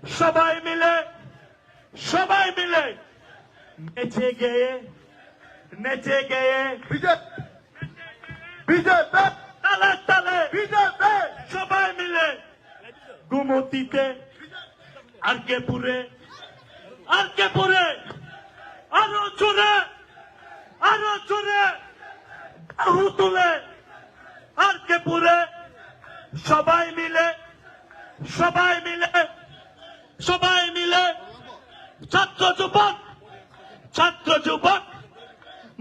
সবাই মিলে নেচে গেয়ে বিজেপি তালে তালে বিজেপি সবাই মিলে গুমতিতে আর কে পুরে আরো জোরে বাহু তুলে আর কে পুরে সবাই মিলে ছাত্র যুবক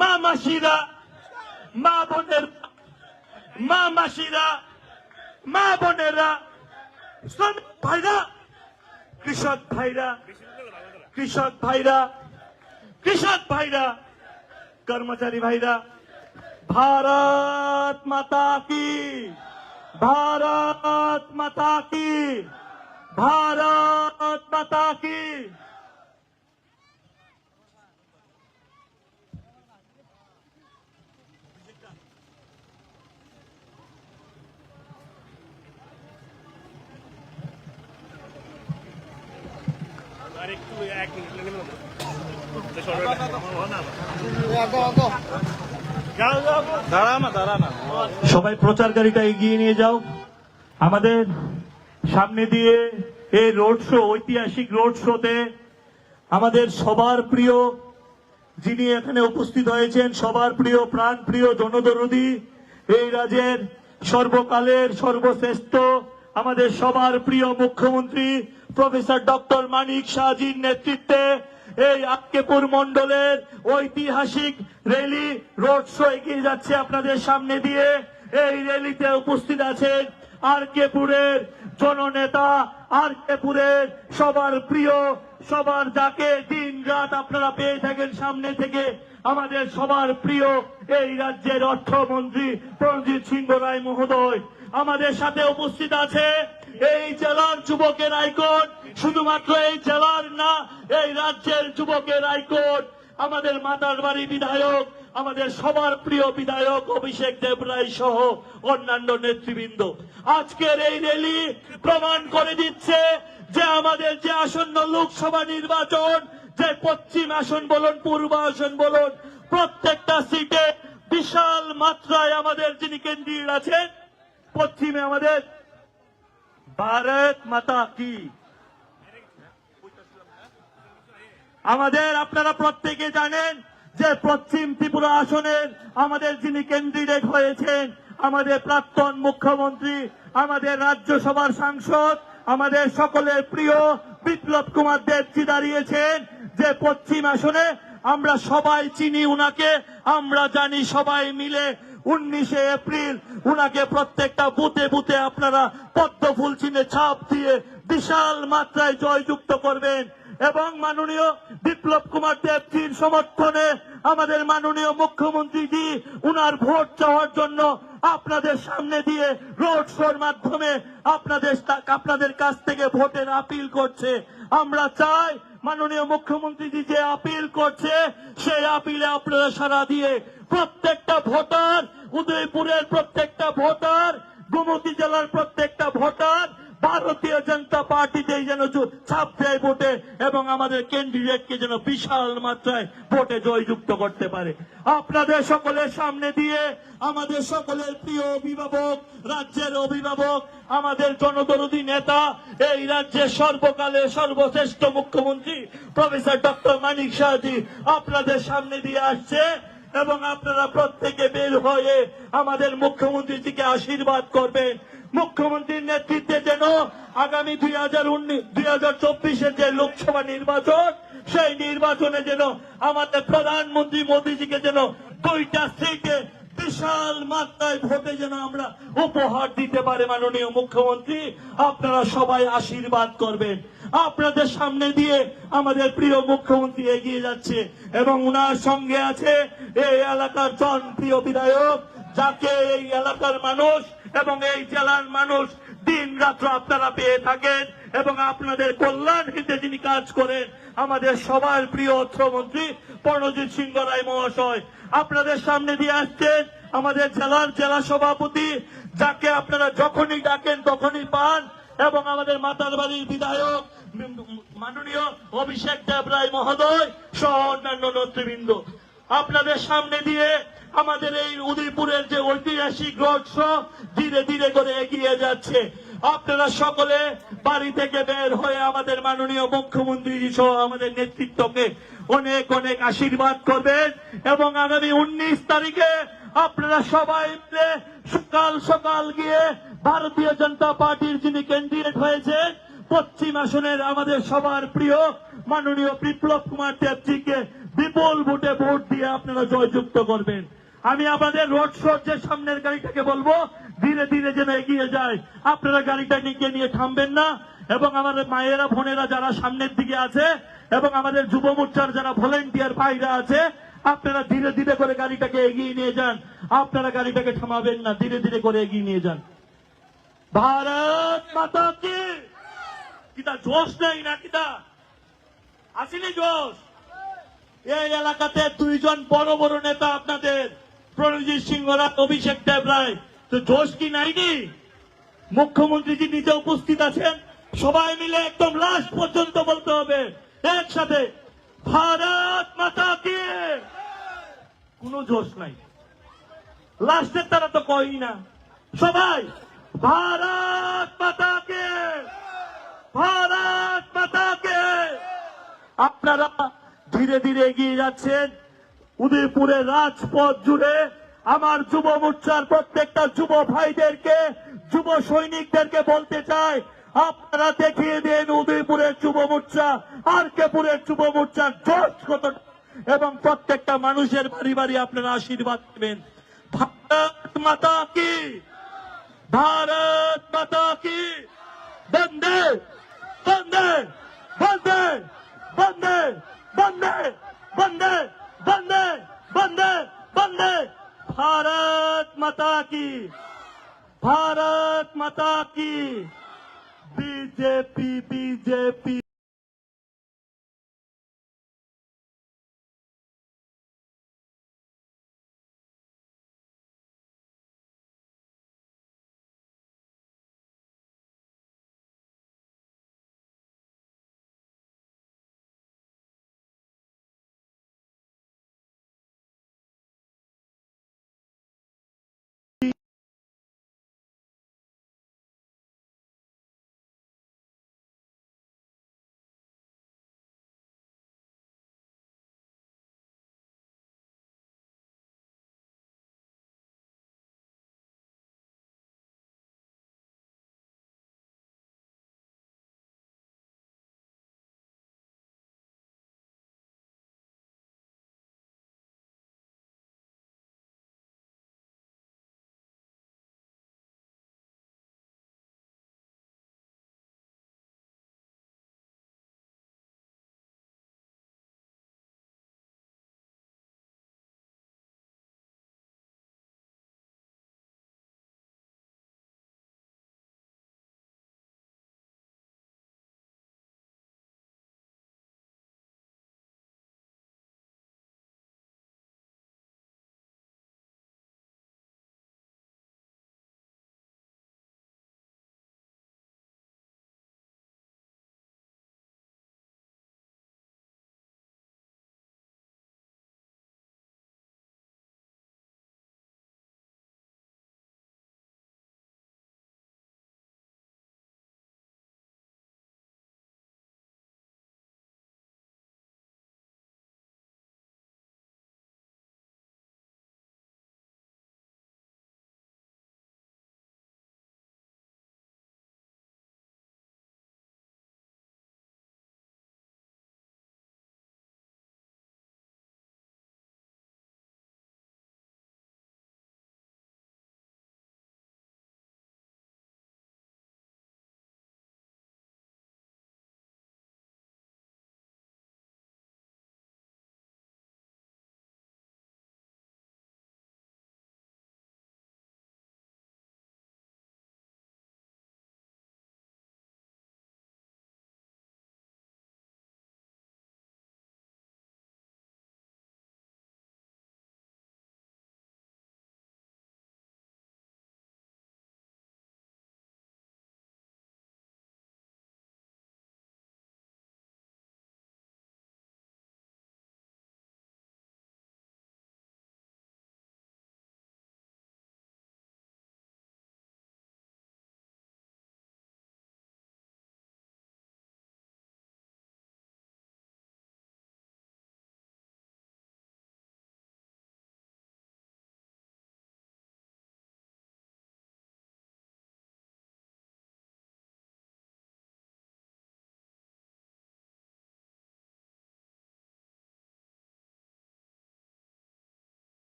মা মাসিরা মা বোনেরা শ্রমিক ভাইরা কৃষক ভাইরা কর্মচারী ভাইরা ভারত মাতা কি সবাই প্রচার গাড়িটা এগিয়ে নিয়ে যাও। আমাদের সামনে দিয়ে এই রোড শো, ঐতিহাসিক রোড শোতে আমাদের সবার প্রিয় যিনি এখানে উপস্থিত হয়েছেন, সবার প্রিয় প্রাণ প্রিয় জনদরদী, এই রাজ্যের সর্বকালের সর্বশ্রেষ্ঠ আমাদের সবার প্রিয় মুখ্যমন্ত্রী প্রফেসর ডক্টর মানিক সাহাজির নেতৃত্বে এই আক্কেপুর মন্ডলের ঐতিহাসিক র্যালি রোড শো এগিয়ে যাচ্ছে আপনাদের সামনে দিয়ে। এই র্যালিতে উপস্থিত আছেন আরকেপুরের জননেতা, আরকেপুরের সবার প্রিয়, সবার যাকে দিন রাত আপনারা পেয়ে থাকেন সামনে থেকে, আমাদের সবার প্রিয় এই রাজ্যের অর্থমন্ত্রী প্রণজিৎ সিংহ রায় মহোদয় আমাদের সাথে উপস্থিত আছে। এই জেলার যুবকের আইকন, শুধুমাত্র এই জেলার না, এই রাজ্যের যুবকের আইকন আমাদের মাতারবাড়ি বিধায়ক, আমাদের সবার প্রিয় বিধায়ক অভিষেক দেবরায় সহ অন্যান্য নেতৃবৃন্দ। আজকের এই র্যালি প্রমাণ করে দিচ্ছে যে আমাদের যে আসন্ন লোকসভা নির্বাচন, যে পশ্চিম আসন বলুন পূর্ব আসন বলুন, প্রত্যেকটা সিটে বিশাল মাত্রায় আমাদের যিনি ক্যান্ডিডেট আছেন, পশ্চিমে আমাদের ভারত মাতা কি আমাদের, আপনারা প্রত্যেকে জানেন যে পশ্চিম ত্রিপুরা আসনের আমাদের যিনি ক্যান্ডিডেট হয়েছেন, আমাদের প্রাক্তন মুখ্যমন্ত্রী, আমাদের রাজ্যসভার সাংসদ, আমাদের সকলের প্রিয় বিপ্লব কুমার দেবজি দাঁড়িয়েছেন। যে পশ্চিম আসনে আমরা সবাই চিনি উনাকে, আমরা জানি সবাই মিলে 19 এপ্রিল উনাকে প্রত্যেকটা বুথে বুথে আপনারা পদ্ম ফুল চিহ্নে ছাপ দিয়ে বিশাল মাত্রায় জয়যুক্ত করবেন এবং মাননীয় বিপ্লব কুমার দেবজির সমর্থনে আমাদের মাননীয় মুখ্যমন্ত্রীজি উনার ভোট চাওয়ার জন্য আপনাদের সামনে দিয়ে রোড শোর মাধ্যমে আপনাদের কাছ থেকে ভোটের আপিল করছে। আমরা চাই মাননীয় মুখ্যমন্ত্রীজি যে আপিল করছে সেই আপিলে আপনারা সাড়া দিয়ে প্রত্যেকটা ভোটার, উদয়পুরের প্রত্যেকটা ভোটার, গোমতী জেলার প্রত্যেকটা ভোটার ভারতীয় জনতা পার্টিতে যেন ছাপ দেয় ভোটে এবং আমাদের ক্যান্ডিডেটকে যেন বিশাল মাত্রায় ভোটে জয়যুক্ত করতে পারে। আপনাদের সকলের সামনে দিয়ে আমাদের সকলের প্রিয় অভিভাবক, রাজ্যের অভিভাবক, আমাদের জনদরদী নেতা, এই রাজ্যের সর্বকালের সর্বশ্রেষ্ঠ মুখ্যমন্ত্রী প্রফেসর ডক্টর মানিক সাহাজি আপনাদের সামনে দিয়ে আসছে এবং আপনারা প্রত্যেকে বের হয়ে আমাদের মুখ্যমন্ত্রীজিকে আশীর্বাদ করবেন। মুখ্যমন্ত্রীর নেতৃত্বে যেন আগামী 2024-এর যে লোকসভা নির্বাচন, সেই নির্বাচনে যেন আমাদের প্রধানমন্ত্রী মোদীজিকে যেন 2টা সিটে বিশাল মাত্রায় ভোটে যেন আমরা উপহার দিতে পারে। মাননীয় মুখ্যমন্ত্রী আপনারা সবাই আশীর্বাদ করবেন। আপনাদের সামনে দিয়ে আমাদের প্রিয় মুখ্যমন্ত্রী এগিয়ে যাচ্ছে এবং উনার সঙ্গে আছে এই এলাকার জনপ্রিয় বিধায়ক, যাকে এই এলাকার মানুষ এবং এই জেলার মানুষ দিন রাত্র আপনারা পেয়ে থাকেন এবং আপনাদের কল্যাণ হিতে যিনি কাজ করেন, আমাদের সবার প্রিয় অর্থমন্ত্রী প্রণজিৎ সিংহ রায় মহাশয় আপনাদের সামনে দিয়ে আসছেন। আমাদের জেলার জেলা সভাপতি, যাকে আপনারা যখনই ডাকেন তখনই পান, এবং আমাদের মাতারবাড়ির বিধায়ক মাননীয় অভিষেক দেব রায় মহোদয় সহ অন্যান্য নেতৃবৃন্দ, আপনাদের সামনে দিয়ে আমাদের এই উদয়পুরের যে ঐতিহাসিক রোড শো ধীরে ধীরে করে এগিয়ে যাচ্ছে। আপনারা সকলে বাড়ি থেকে বের হয়ে আমাদের মাননীয় মুখ্যমন্ত্রী সহ আমাদের নেতৃত্বকে অনেক অনেক আশীর্বাদ করবেন এবং আগামী 19 তারিখে আপনারা সবাই মিলে সকাল সকাল গিয়ে ভারতীয় জনতা পার্টির যিনি ক্যান্ডিডেট হয়েছেন পশ্চিম আসনের আমাদের সবার প্রিয় মাননীয় বিপ্লব কুমার দেবজিকে বিপুল ভোটে ভোট দিয়ে আপনারা জয়যুক্ত করবেন। আমি আপনাদের রোড শোর যে সামনের গাড়িটাকে বলবো ধীরে ধীরে যেন এগিয়ে যায়, আপনারা গাড়িটা নিয়ে থামবেন না এবং আমাদের মায়েরা বোনেরা যারা সামনের দিকে আছে এবং আমাদের যুব মোর্চার যারা ভলেন্টিয়ার ভাইরা আছে আপনারা ধীরে ধীরে করে গাড়িটাকে এগিয়ে নিয়ে যান, আপনারা গাড়িটাকে থামাবেন না, ধীরে ধীরে করে এগিয়ে নিয়ে যান। ভারত মাতা কি কিতা জোশ নেই না কিতা আসেনি জোশ? এই এলাকাতে দুইজন বড় বড় নেতা আপনাদের প্রণজিৎ সিংহ রায়, অভিষেক দেব রায়, তো জোশ কি নাইনি? মুখ্যমন্ত্রীজি নিজে উপস্থিত আছেন, সবাই মিলে একদম লাস্ট পর্যন্ত বলতে হবে একসাথে ভারত মাতা কি। কোনো জোশ নাই, লাস্টের তারা তো কই না, সবাই ভারত মাতা কে, ভারত মাতা কে। আপনারা ধীরে ধীরে এগিয়ে যাচ্ছেন উদয়পুরের রাজপথ জুড়ে। আমার যুব মোর্চার প্রত্যেকটা যুব ভাইদেরকে, যুব সৈনিকদেরকে বলতে চাই, আপনারা দেখিয়ে দিন উদয়পুরের যুব মোর্চা আর কেপুরের যুব মোর্চার জোশ কত, এবং প্রত্যেকটা মানুষের বাড়ি বাড়ি আপনারা আশীর্বাদ দেবেন। ভারত মাতা কি, भारत माता की। बंदे बंदे बंदे बंदे बंदे बंदे बंदे बंदे बंदे भारत माता की, भारत माता की। BJP BJP